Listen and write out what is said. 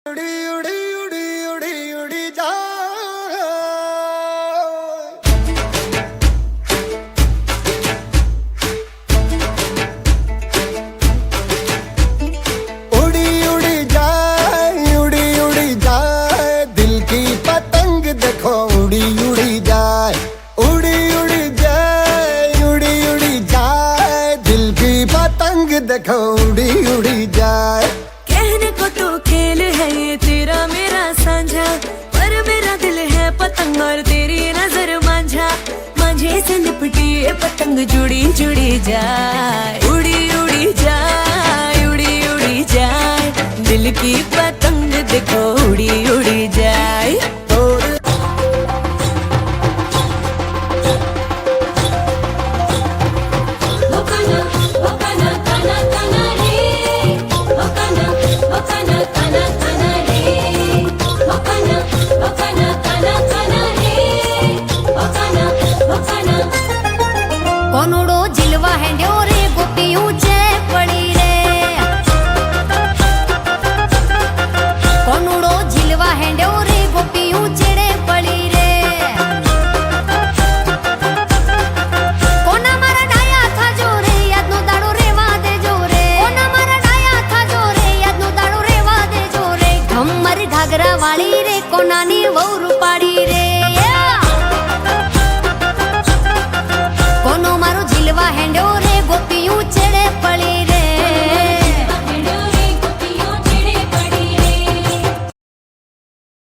उड़ी उड़ी उड़ी उड़ी उड़ी जा उड़ी उड़ी जाए उड़ी उड़ी जाए दिल की पतंग देखो उड़ी उड़ी जाए उड़ी उड़ी जाए उड़ी उड़ी जाए दिल की पतंग देखो उड़ी उड़ी जाए। कहने को तो खेल है ये तेरा मेरा साझा पर मेरा दिल है पतंग और तेरी नजर मांझा मांझे से लिपटी ये पतंग जुड़ी जुड़ी जाए उड़ी उड़ी जाए उड़ी उड़ी जाए दिल की पतंग देखो उड़ी उड़ी जाए। કોનુડો જીલવા હેંડ્યો